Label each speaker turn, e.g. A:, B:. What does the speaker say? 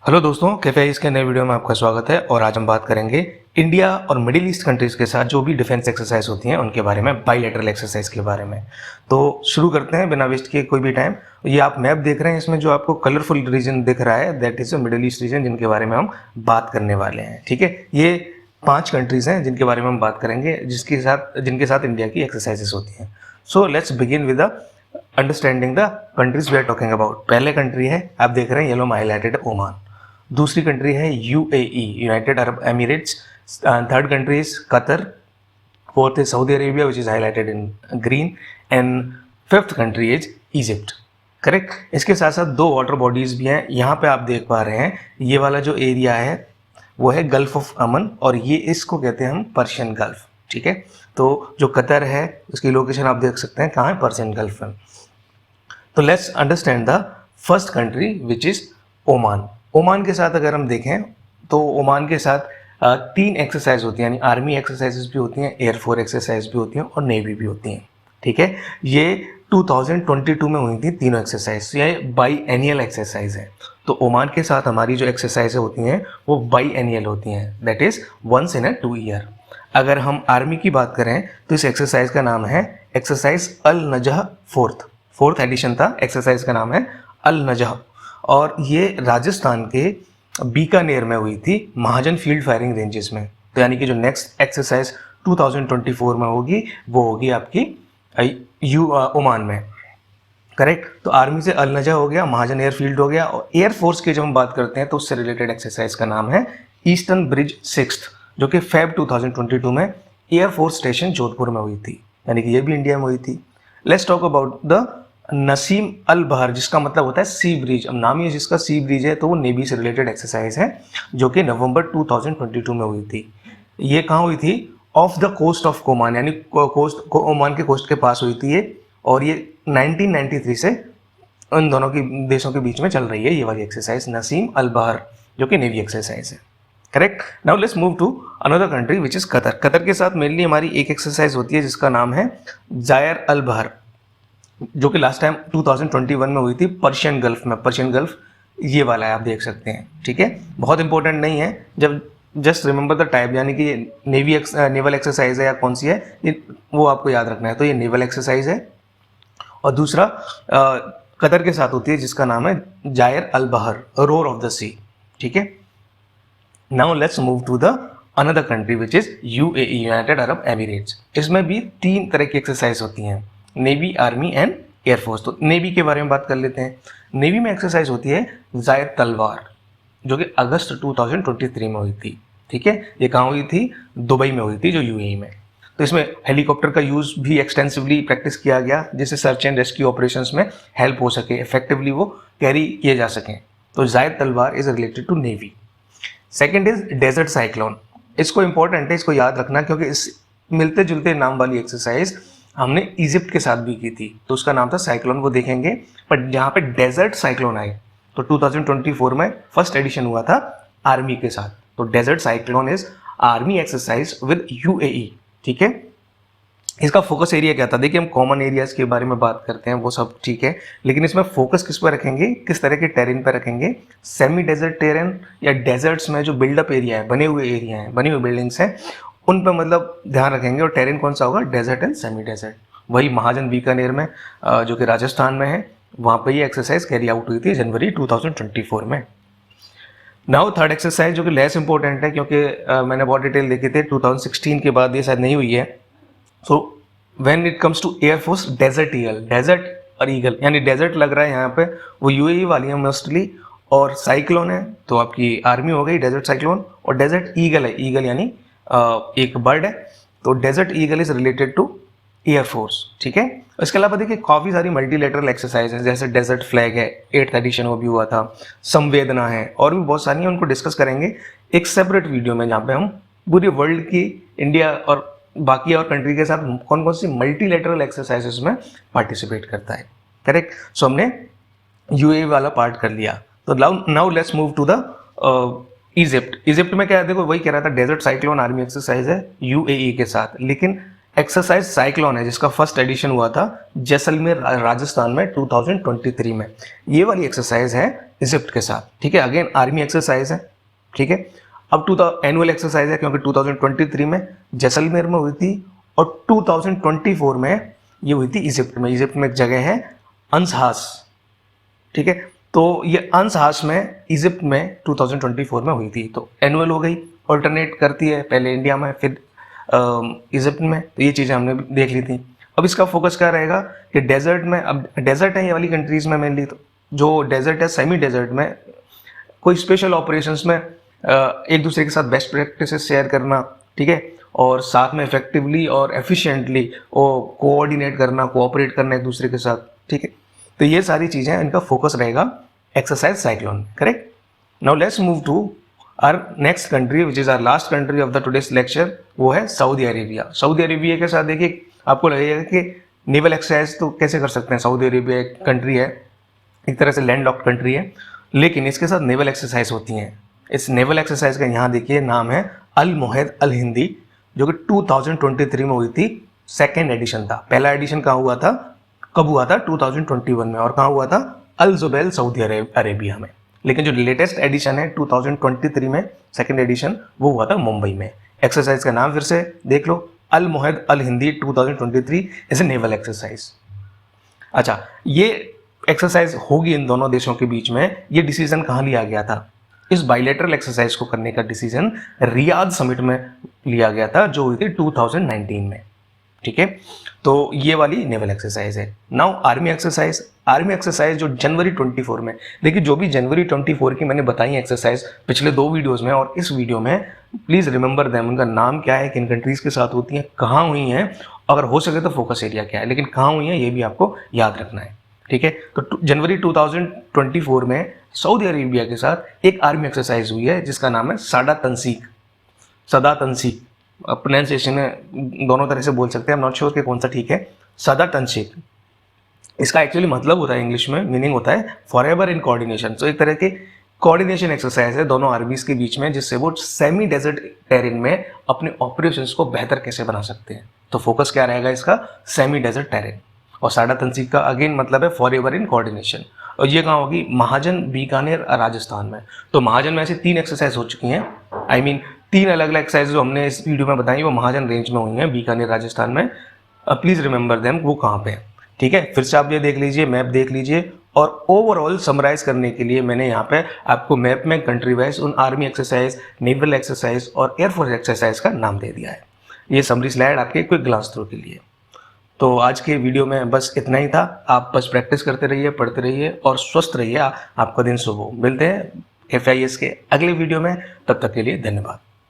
A: Hello दोस्तों, cafe ice के नए वीडियो में आपका स्वागत है। और आज हम बात करेंगे इंडिया और मिडिल ईस्ट कंट्रीज़ के साथ जो भी डिफेंस एक्सरसाइज होती हैं उनके बारे में, बाईलैटरल एक्सरसाइज के बारे में। तो शुरू करते हैं बिना वेस्ट किए कोई भी टाइम। ये आप मैप देख रहे हैं, इसमें जो आपको कलरफुल रीजन दिख रहा है that is middle east region, जिनके बारे में हम बात करने वाले हैं। ठीक है, ये 5 कंट्रीज़ हैं जिनके बारे में हम बात करेंगे, जिनके साथ इंडिया की एक्सरसाइजेस होती हैं। So let's begin with the understanding the countries we are talking about. पहले कंट्री है, आप देख रहे हैं येलो में हाईलाइटेड, ओमान। दूसरी कंट्री है UAE, United Arab Emirates. Third country is Qatar. Fourth is Saudi Arabia which is highlighted in green. And fifth country is Egypt. Correct. इसके साथ साथ 2 वाटर बॉडीज भी हैं। यहाँ पे आप देख पा रहे हैं, ये वाला जो एरिया है वो है गल्फ ऑफ अमन, और ये इसको कहते हैं हम पर्शियन गल्फ। ठीक है, तो जो कतर है उसकी लोकेशन आप देख सकते हैं कहाँ है, पर्शियन गल्फ में। तो let's understand the first country which is Oman. Oman के साथ अगर हम देखें तो ओमान के साथ 3 एक्सरसाइज होती हैं, यानी आर्मी एक्सरसाइजेस भी होती हैं, एयरफोर्स एक्सरसाइज भी होती हैं और नेवी भी होती हैं। ठीक है, ये 2022 में हुई थी तीनों एक्सरसाइज। ये बाई एनियल एक्सरसाइज है। तो ओमान के साथ हमारी जो एक्सरसाइजें होती हैं वो बाई एनियल होती हैं, that is once in a 2 year. अगर हम आर्मी की बात करें तो इस एक्सरसाइज का नाम है एक्सरसाइज अल नजह फोर्थ एडिशन था। एक्सरसाइज का नाम है अल नजह, और ये राजस्थान के बीकानेर में हुई थी, महाजन फील्ड फायरिंग रेंजेस में। तो यानी कि जो नेक्स्ट एक्सरसाइज 2024 में होगी वो होगी आपकी ओमान में। करेक्ट। तो आर्मी से अल नजा हो गया, महाजन एयरफील्ड हो गया, और एयरफोर्स की जब हम बात करते हैं तो उससे रिलेटेड एक्सरसाइज का नाम है ईस्टर्न ब्रिज 6, जो कि फेब 2022 में एयरफोर्स स्टेशन जोधपुर में हुई थी, यानी कि ये भी इंडिया में हुई थी। Let's talk about the Naseem Al Bahr, जिसका मतलब होता है सी ब्रिज। अब नाम ही जिसका सी ब्रिज है, तो वो नेवी से रिलेटेड एक्सरसाइज है जो कि नवंबर 2022 में हुई थी। ये कहाँ हुई थी? Off the coast of Oman, यानी ओमान के कोस्ट के पास हुई थी ये, और ये 1993 से उन दोनों की देशों के बीच में चल रही है ये वाली एक्सरसाइज, नसीम अल बहर, जो कि नेवी एक्सरसाइज है। Correct. Now let's move to another country which is Qatar. Qatar के साथ मेनली हमारी एक एक्सरसाइज होती है जिसका नाम है जायर अल बहर, जो कि लास्ट टाइम 2021 में हुई थी पर्शियन गल्फ में। पर्शियन गल्फ ये वाला है, आप देख सकते हैं। ठीक है, बहुत इंपॉर्टेंट नहीं है, जब जस्ट रिमेंबर द टाइप, यानी कि नेवल एक्सरसाइज है या कौन सी है वो आपको याद रखना है। तो ये नेवल एक्सरसाइज है। और दूसरा कतर के साथ होती है जिसका नाम है जायर अल बहर, रोर ऑफ द सी। ठीक है, now let's move to the another country which is UAE, United Arab Emirates. इसमें भी 3 तरह की एक्सरसाइज होती हैं, नेवी, आर्मी एंड एयरफोर्स। तो नेवी के बारे में बात कर लेते हैं। नेवी में एक्सरसाइज होती है जायद तलवार, जो कि अगस्त 2023 में हुई थी। ठीक है, ये कहाँ हुई थी? दुबई में हुई थी, जो यूएई में। तो इसमें हेलीकॉप्टर का यूज भी एक्सटेंसिवली प्रैक्टिस किया गया, जिससे सर्च एंड रेस्क्यू ऑपरेशंस में हेल्प हो सके, इफेक्टिवली वो कैरी किए जा सकें। तो Zayed Talwar is related to navy. Second is desert cyclone. इसको इंपॉर्टेंट है, इसको याद रखना, क्योंकि इस मिलते जुलते नाम वाली एक्सरसाइज हमने इजिप्ट के साथ भी की थी, तो उसका नाम था साइक्लोन, वो देखेंगे। बट जहाँ पे डेजर्ट साइक्लोन आए तो 2024 में फर्स्ट एडिशन हुआ था आर्मी के साथ। तो desert cyclone is army exercise with UAE. ठीक है, इसका फोकस एरिया क्या था? देखिए, हम कॉमन एरियाज के बारे में बात करते हैं, वो सब ठीक है, लेकिन इसमें फोकस किस पर रखेंगे, किस तरह के टेरेन पर रखेंगे? सेमी डेजर्ट टेरेन, या डेजर्ट्स में जो बिल्डअप एरिया है, बने हुए एरिया हैं, बनी हुई बिल्डिंग्स हैं, उन पर मतलब ध्यान रखेंगे। और टेरेन कौन सा होगा? Desert and semi desert. वही महाजन बीकानेर में, जो कि राजस्थान में है, वहाँ पर ये एक्सरसाइज कैरी आउट हुई थी जनवरी 2024 में। नाउ थर्ड एक्सरसाइज, जो कि लेस इंपॉर्टेंट है, क्योंकि मैंने बहुत डिटेल देखे थे, 2016 के बाद ये शायद नहीं हुई है। So when it comes to air force, desert eagle, desert और ईगल, यानी डेजर्ट लग रहा है यहाँ पे, वो यूएई वाली है मोस्टली, और साइक्लोन है तो आपकी आर्मी हो गई डेजर्ट साइक्लोन, और डेजर्ट ईगल है, ईगल यानी एक बर्ड है, तो desert eagle is related to air force. ठीक है, इसके अलावा देखिए काफ़ी सारी मल्टीलेटरल एक्सरसाइज हैं, जैसे डेजर्ट फ्लैग है, 8th एडिशन वो भी हुआ था, संवेदना है, और भी बहुत सारी हैं, उनको डिस्कस करेंगे एक सेपरेट वीडियो में, जहाँ पे हम पूरे वर्ल्ड की, इंडिया और बाकी और कंट्री के साथ कौन कौन सी मल्टीलेटरल एक्सरसाइजेस में पार्टिसिपेट करता है। करेक्ट। सो हमने यूएई वाला पार्ट कर लिया। तो now let's move to the Egypt. Egypt में क्या है? देखो, वही कह रहा था, डेजर्ट साइक्लोन आर्मी एक्सरसाइज है यूएई के साथ, लेकिन एक्सरसाइज साइक्लोन है जिसका फर्स्ट एडिशन हुआ था जैसलमेर राजस्थान में 2023 में। ये वाली एक्सरसाइज है इजिप्ट के साथ, ठीक है। अगेन आर्मी एक्सरसाइज है, ठीक है। अब एनुअल एक्सरसाइज है क्योंकि 2023 में जैसलमेर में हुई थी और 2024 में ये हुई थी इजिप्ट में। इजिप्ट में एक जगह है अंसहास, ठीक है। तो ये अंसहास में इजिप्ट में 2024 में हुई थी। तो एनुअल हो गई, ऑल्टरनेट करती है, पहले इंडिया में फिर इजिप्ट में। तो ये चीज़ें हमने देख ली थी। अब इसका फोकस क्या रहेगा कि डेजर्ट में, अब डेजर्ट है ये वाली कंट्रीज़ में मेनली, तो जो डेजर्ट है सेमी डेजर्ट में कोई स्पेशल ऑपरेशंस में एक दूसरे के साथ बेस्ट प्रैक्टिसेस शेयर करना, ठीक है, और साथ में इफेक्टिवली और एफिशिएंटली वो कोऑर्डिनेट करना, कोऑपरेट करना एक दूसरे के साथ, ठीक है। तो ये सारी चीज़ें इनका फोकस रहेगा exercise cyclone, correct. Now let's move to our next country which is our last country of the today's lecture, वो है सऊदी अरेबिया। सऊदी अरेबिया के साथ देखिए आपको लगेगा कि नेवल एक्सरसाइज तो कैसे कर सकते हैं, सऊदी अरेबिया एक कंट्री है, एक तरह से लैंड लॉक्ड कंट्री है, लेकिन इसके साथ नेवल एक्सरसाइज होती हैं। इस नेवल एक्सरसाइज का यहाँ देखिए नाम है अल मुहैद अल हिंदी, जो कि 2023 में हुई थी, सेकेंड एडिशन था। पहला एडिशन कहाँ हुआ था, कब हुआ था, 2021 में, और कहाँ हुआ था, अल जुबैल सऊदी अरेबिया में। लेकिन जो लेटेस्ट एडिशन है 2023 में सेकेंड एडिशन, वो हुआ था मुंबई में। एक्सरसाइज का नाम फिर से देख लो, Al Mohed Al Hindi 2023 is a naval exercise. अच्छा, ये एक्सरसाइज होगी इन दोनों देशों के बीच में। ये डिसीजन कहाँ लिया गया था, इस बाइलेटरल एक्सरसाइज को करने का डिसीजन रियाद समिट में लिया गया था, जो हुई थी 2019 में, ठीक है। तो ये वाली नेवल एक्सरसाइज है। Now army exercise. Army exercise जो जनवरी 24 में, देखिए जो भी जनवरी 24 की मैंने बताई एक्सरसाइज पिछले 2 वीडियोस में और इस वीडियो में, प्लीज़ रिमेंबर देम, उनका नाम क्या है, किन कंट्रीज़ के साथ होती हैं, कहाँ हुई हैं, अगर हो सके तो फोकस एरिया क्या है, लेकिन कहाँ हुई हैं ये भी आपको याद रखना है, ठीक है। तो जनवरी 2024 में सऊदी अरेबिया के साथ एक आर्मी एक्सरसाइज हुई है जिसका नाम है सदा तंसीक। सदा तंसीक प्रोनाउंसिएशन में दोनों तरह से बोल सकते हैं, नॉट श्योर कि कौन सा ठीक है। सदा तंसीक, इसका एक्चुअली मतलब होता है इंग्लिश में, मीनिंग होता है फॉरएवर इन कोऑर्डिनेशन। तो एक तरह की कोऑर्डिनेशन एक्सरसाइज है दोनों आर्मीज के बीच में, जिससे वो सेमी डेजर्ट टेरेन में अपने ऑपरेशंस को बेहतर कैसे बना सकते हैं। तो फोकस क्या रहेगा इसका, सेमी डेजर्ट टेरेन। और साडा तंसीक का अगेन मतलब है फॉरएवर इन कोऑर्डिनेशन। और ये कहाँ होगी, महाजन बीकानेर राजस्थान में। तो महाजन में ऐसे 3 एक्सरसाइज हो चुकी हैं, आई मीन 3 अलग अलग एक्सरसाइज जो हमने इस वीडियो में बताई वो महाजन रेंज में हुई हैं, बीकानेर राजस्थान में। प्लीज़ रिमेंबर देम, वो कहाँ पे है, ठीक है। फिर से आप ये देख लीजिए, मैप देख लीजिए, और ओवरऑल समराइज करने के लिए मैंने यहाँ पे आपको मैप में कंट्री वाइज उन आर्मी एक्सरसाइज, नेवल एक्सरसाइज और एयरफोर्स एक्सरसाइज का नाम दे दिया है। ये समरी स्लाइड आपके क्विक ग्लांस थ्रू के लिए। तो आज के वीडियो में बस इतना ही था। आप बस प्रैक्टिस करते रहिए, पढ़ते रहिए और स्वस्थ रहिए। आपका दिन शुभ हो। मिलते हैं FIS के अगले वीडियो में, तब तक के लिए धन्यवाद।